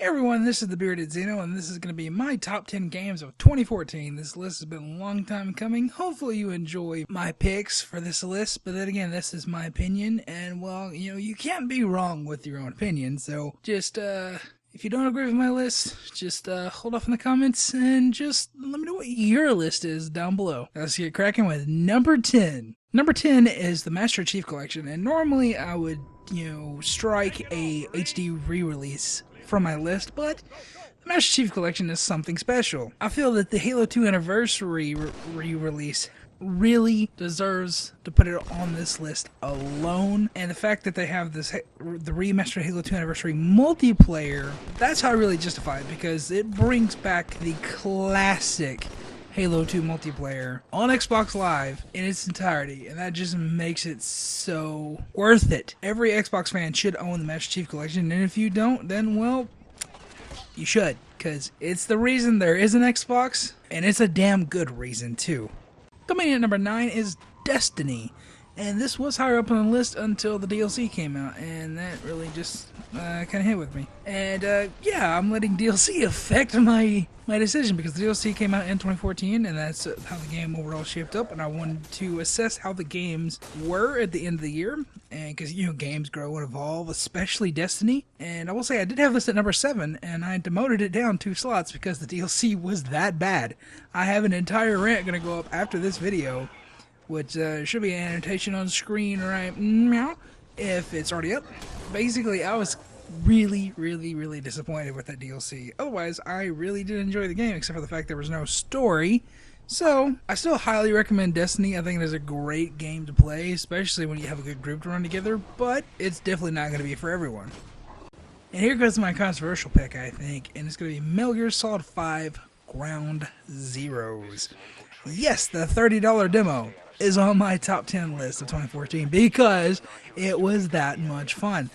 Everyone, this is the Bearded Zeno, and this is going to be my top 10 games of 2014. This list has been a long time coming. Hopefully you enjoy my picks for this list, but then again, this is my opinion, and well, you can't be wrong with your own opinion, so just, if you don't agree with my list, just hold off in the comments and just let me know what your list is down below. Let's get cracking with number 10. Number 10 is the Master Chief Collection, and normally I would, strike a HD re-release from my list, but the Master Chief Collection is something special. I feel that the Halo 2 Anniversary re-release really deserves to put it on this list alone, and the fact that they have the remastered Halo 2 Anniversary multiplayer, that's how I really justify it, because it brings back the classic Halo 2 multiplayer on Xbox Live in its entirety, and that just makes it so worth it. Every Xbox fan should own the Master Chief Collection, and if you don't, then, well, you should, because it's the reason there is an Xbox, and it's a damn good reason, too. Coming in at number 9 is Destiny, and this was higher up on the list until the DLC came out, and that really just kind of hit with me. And yeah, I'm letting DLC affect my decision, because the DLC came out in 2014, and that's how the game overall shaped up, and I wanted to assess how the games were at the end of the year, and because, games grow and evolve, especially Destiny. And I will say I did have this at number 7, and I demoted it down 2 slots because the DLC was that bad. I have an entire rant going to go up after this video, which should be an annotation on screen right now, if it's already up. Basically, I was really disappointed with that DLC. Otherwise, I really did enjoy the game, except for the fact there was no story. So, I still highly recommend Destiny. I think it is a great game to play, especially when you have a good group to run together, but it's definitely not going to be for everyone. And here goes my controversial pick, I think, and it's going to be Metal Gear Solid 5 Ground Zeroes. Yes, the $30 demo is on my top 10 list of 2014 because it was that much fun.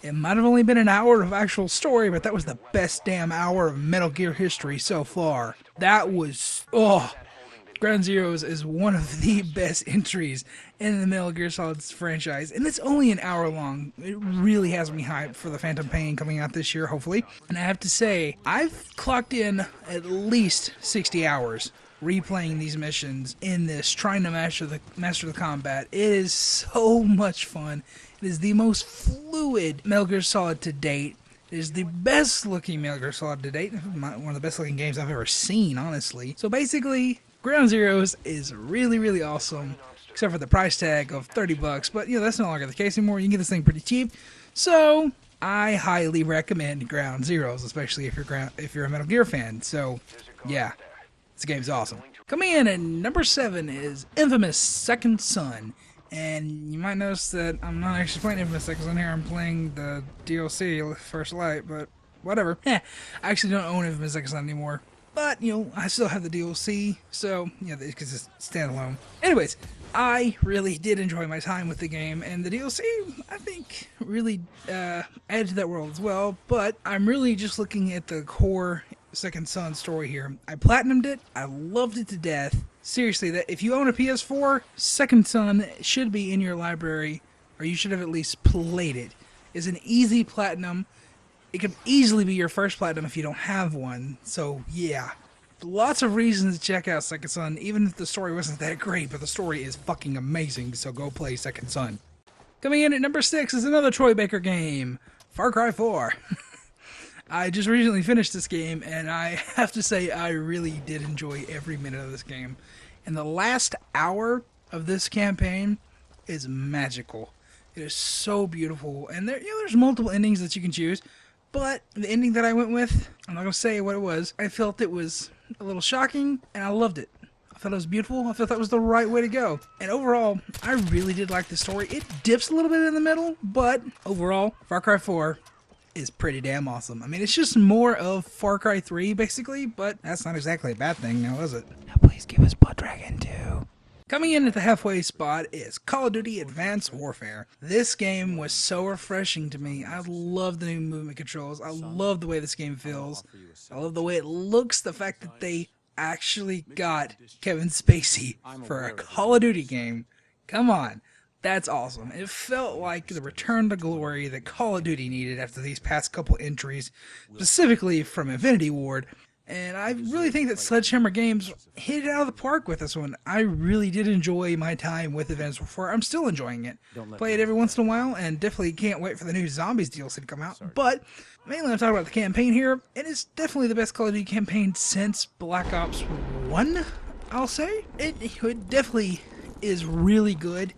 It might have only been an hour of actual story, but that was the best damn hour of Metal Gear history so far. That was, Ground Zeroes is one of the best entries in the Metal Gear Solid franchise, and it's only an hour long. It really has me hyped for the Phantom Pain coming out this year, hopefully. And I have to say, I've clocked in at least 60 hours replaying these missions in this, trying to master the combat. It is so much fun. It is the most fluid Metal Gear Solid to date. It is the best looking Metal Gear Solid to date. One of the best looking games I've ever seen, honestly. So basically, Ground Zeroes is really awesome, except for the price tag of $30. But that's no longer the case anymore. You can get this thing pretty cheap. So I highly recommend Ground Zeroes, especially if you're a Metal Gear fan. So yeah, this game's awesome. Coming in at number 7 is Infamous Second Son. And you might notice that I'm not actually playing Infamous Second Son here. I'm playing the DLC, First Light, but whatever. I actually don't own Infamous Second Son anymore. But, I still have the DLC, so, because it's standalone. Anyways, I really did enjoy my time with the game, and the DLC, I think, really added to that world as well. But I'm really just looking at the core Second Son story here. I platinumed it. I loved it to death. Seriously, that if you own a PS4, Second Son should be in your library, or you should have at least played it. It's an easy platinum. It could easily be your first platinum if you don't have one. So yeah, lots of reasons to check out Second Son, even if the story wasn't that great, but the story is fucking amazing, so go play Second Son. Coming in at number 6 is another Troy Baker game, Far Cry 4. I just recently finished this game, and I have to say I really did enjoy every minute of this game. And the last hour of this campaign is magical. It is so beautiful, and there's multiple endings that you can choose, but the ending that I went with, I'm not going to say what it was, I felt it was a little shocking, and I loved it. I felt it was beautiful. I felt that was the right way to go. And overall, I really did like the story. It dips a little bit in the middle, but overall, Far Cry 4 is pretty damn awesome. I mean, it's just more of Far Cry 3, basically, but that's not exactly a bad thing now, is it? Now please give us Blood Dragon 2. Coming in at the halfway spot is Call of Duty Advanced Warfare. This game was so refreshing to me. I love the new movement controls. I love the way this game feels. I love the way it looks, the fact that they actually got Kevin Spacey for a Call of Duty game. Come on. That's awesome. It felt like the return to glory that Call of Duty needed after these past couple entries, specifically from Infinity Ward. And I really think that Sledgehammer Games hit it out of the park with this one. I really did enjoy my time with Advanced Warfare. I'm still enjoying it. Play it every once in a while, and definitely can't wait for the new Zombies DLC to come out. But mainly I'm talking about the campaign here. It is definitely the best Call of Duty campaign since Black Ops 1, I'll say. It definitely is really good.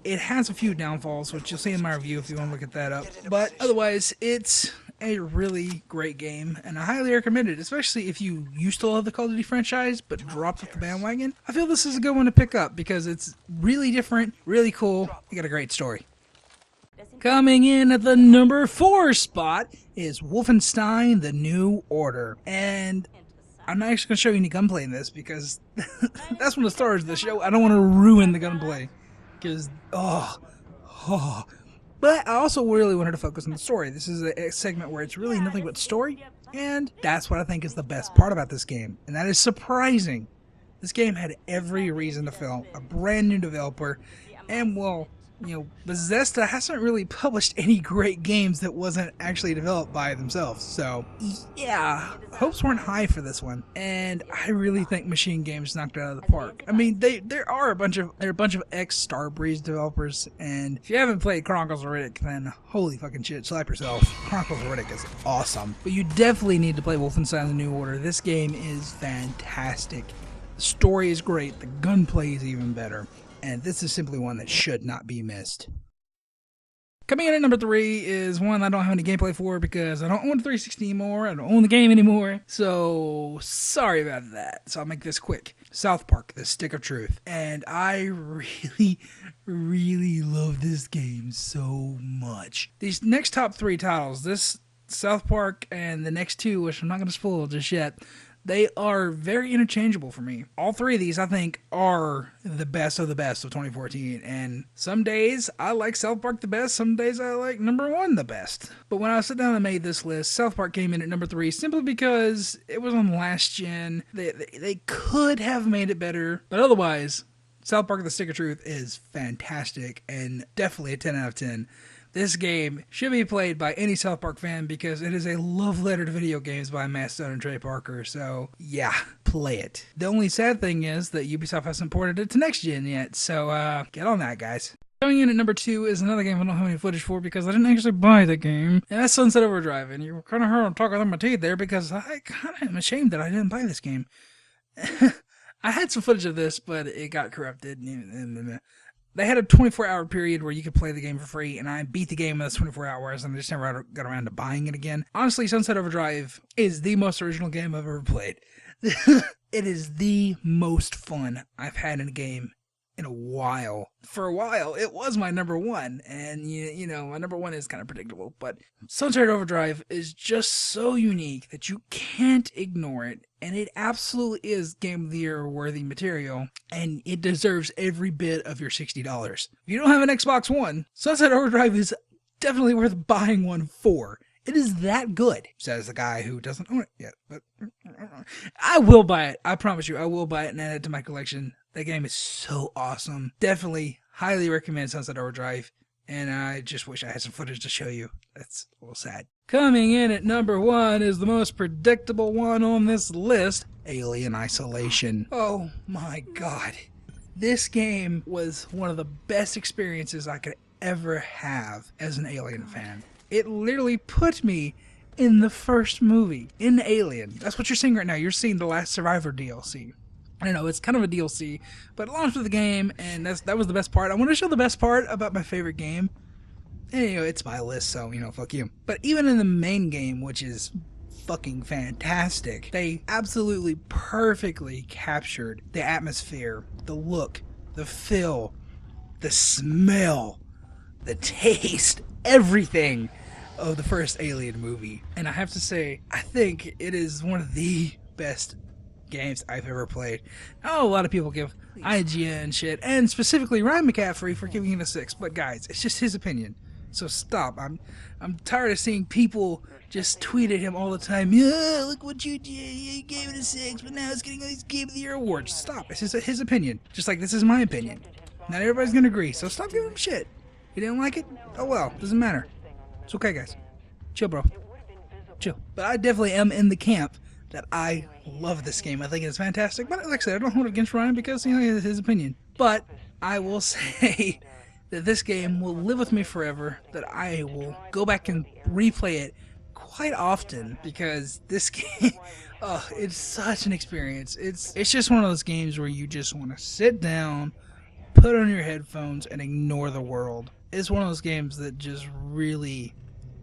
It has a few downfalls, which you'll see in my review if you want to look at that up. But otherwise, it's a really great game, and I highly recommend it, especially if you used to love the Call of Duty franchise but dropped off the bandwagon. I feel this is a good one to pick up because it's really different, really cool. You got a great story. Coming in at the number 4 spot is Wolfenstein The New Order. And I'm not actually going to show you any gunplay in this because that's one of the stars of the show. I don't want to ruin the gunplay because, But I also really wanted to focus on the story. This is a segment where it's really nothing but story, and that's what I think is the best part about this game. And that is surprising. This game had every reason to fail. A brand new developer, and well, Bethesda hasn't really published any great games that wasn't actually developed by themselves. So, yeah, hopes weren't high for this one. And I really think Machine Games knocked it out of the park. I mean, there are a bunch of ex-Starbreeze developers, and if you haven't played Chronicles of Riddick, then holy fucking shit, slap yourself. Chronicles of Riddick is awesome. But you definitely need to play Wolfenstein The New Order. This game is fantastic. The story is great. The gunplay is even better. And this is simply one that should not be missed. Coming in at number 3 is one I don't have any gameplay for because I don't own the 360 anymore. I don't own the game anymore. So, sorry about that. So I'll make this quick. South Park, The Stick of Truth. And I really, really love this game so much. These next top 3 titles, this South Park and the next 2, which I'm not going to spoil just yet, they are very interchangeable for me. All 3 of these, I think, are the best of 2014. And some days, I like South Park the best. Some days, I like number 1 the best. But when I sat down and made this list, South Park came in at number 3 simply because it was on last gen. They could have made it better. But otherwise, South Park The Stick of Truth is fantastic and definitely a 10 out of 10. This game should be played by any South Park fan because it is a love letter to video games by Matt Stone and Trey Parker. So, yeah, play it. The only sad thing is that Ubisoft hasn't ported it to next gen yet. So, get on that, guys. Coming in at number 2 is another game I don't have any footage for because I didn't actually buy the game. And that's Sunset Overdrive. And you kind of heard I'm talking through my teeth there because I kind of am ashamed that I didn't buy this game. I had some footage of this, but it got corrupted. They had a 24-hour period where you could play the game for free, and I beat the game in those 24 hours, and I just never got around to buying it again. Honestly, Sunset Overdrive is the most original game I've ever played. It is the most fun I've had in a game in a while. For a while, it was my number 1, and my number 1 is kind of predictable, but Sunset Overdrive is just so unique that you can't ignore it, and it absolutely is Game of the Year worthy material, and it deserves every bit of your $60. If you don't have an Xbox One, Sunset Overdrive is definitely worth buying one for. It is that good, says the guy who doesn't own it yet. But I will buy it. I promise you, I will buy it and add it to my collection. That game is so awesome. Definitely, highly recommend Sunset Overdrive. And I just wish I had some footage to show you. That's a little sad. Coming in at number 1 is the most predictable one on this list, Alien Isolation. Oh my god. This game was one of the best experiences I could ever have as an Alien fan. It literally put me in the first movie, in Alien. That's what you're seeing right now. You're seeing the Last Survivor DLC. I know, it's kind of a DLC, but it launched with the game, and that was the best part. I want to show the best part about my favorite game. And, it's my list, so, fuck you. But even in the main game, which is fucking fantastic, they absolutely perfectly captured the atmosphere, the look, the feel, the smell, the taste, everything of the first Alien movie. And I have to say, I think it is one of the best games I've ever played. Oh, a lot of people give IGN shit, and specifically Ryan McCaffrey for giving it a 6, but guys, it's just his opinion. So stop. I'm tired of seeing people just tweet at him all the time. Yeah, look what you did. You gave it a 6, but now it's getting all these Game of the Year awards. Stop. It's just his opinion. Just like this is my opinion. Not everybody's gonna agree, so stop giving them shit. You didn't like it? Oh well, doesn't matter. It's okay, guys. Chill, bro. Chill. But I definitely am in the camp that I love this game. I think it's fantastic. But like I said, I don't hold it against Ryan because, you know, his opinion. But I will say that this game will live with me forever, that I will go back and replay it quite often because this game, oh, it's such an experience. It's just one of those games where you just want to sit down, put on your headphones, and ignore the world. It's one of those games that just really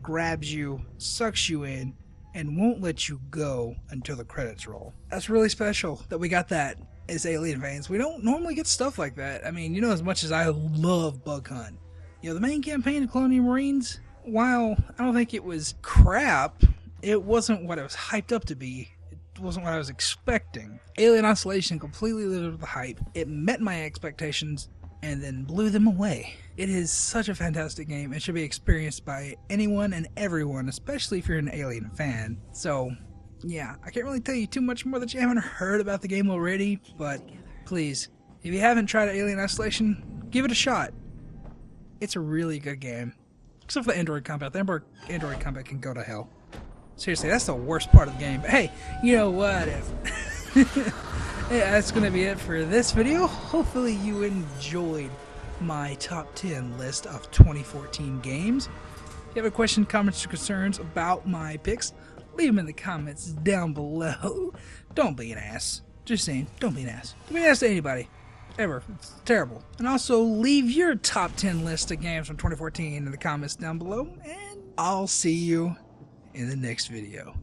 grabs you, sucks you in, and won't let you go until the credits roll. That's really special that we got that as Alien fans. We don't normally get stuff like that. I mean, you know, as much as I love Bug Hunt, you know, the main campaign of Colonial Marines, while I don't think it was crap, it wasn't what it was hyped up to be. It wasn't what I was expecting. Alien Isolation completely lived up to the hype. It met my expectations and then blew them away. It is such a fantastic game. It should be experienced by anyone and everyone, especially if you're an Alien fan. So, yeah, I can't really tell you too much more that you haven't heard about the game already, but please, if you haven't tried Alien Isolation, give it a shot. It's a really good game. Except for the Android combat. The Android combat can go to hell. Seriously, that's the worst part of the game. But hey, you know what? Yeah, that's going to be it for this video. Hopefully you enjoyed my top 10 list of 2014 games. If you have a question, comments, or concerns about my picks, leave them in the comments down below. Don't be an ass. Just saying, don't be an ass. Don't be an ass to anybody. Ever. It's terrible. And also leave your top 10 list of games from 2014 in the comments down below. And I'll see you in the next video.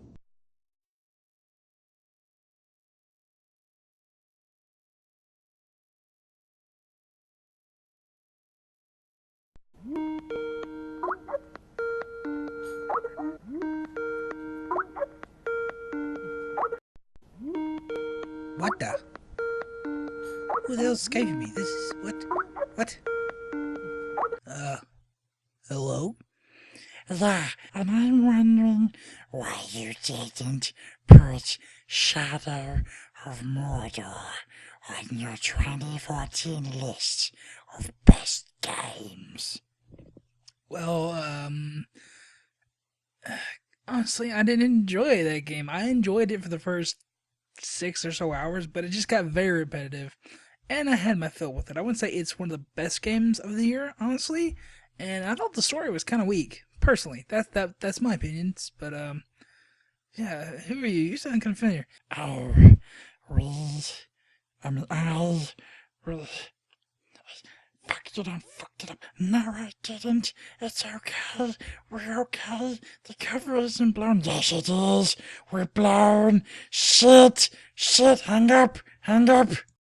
What the? Who the hell's Skyping me? This is... What? Hello? Yeah, and I'm wondering why you didn't put Shadow of Mordor on your 2014 list of best games. Well, honestly, I didn't enjoy that game. I enjoyed it for the first 6 or so hours, but it just got very repetitive, and I had my fill with it. I wouldn't say it's one of the best games of the year, honestly, and I thought the story was kind of weak, personally. That's my opinions, but, yeah, who are you? You sound kind of familiar. Oh, I fucked it up. No, I didn't. It's okay. We're okay. The cover isn't blown. Yes, it is. We're blown. Shit. Hang up.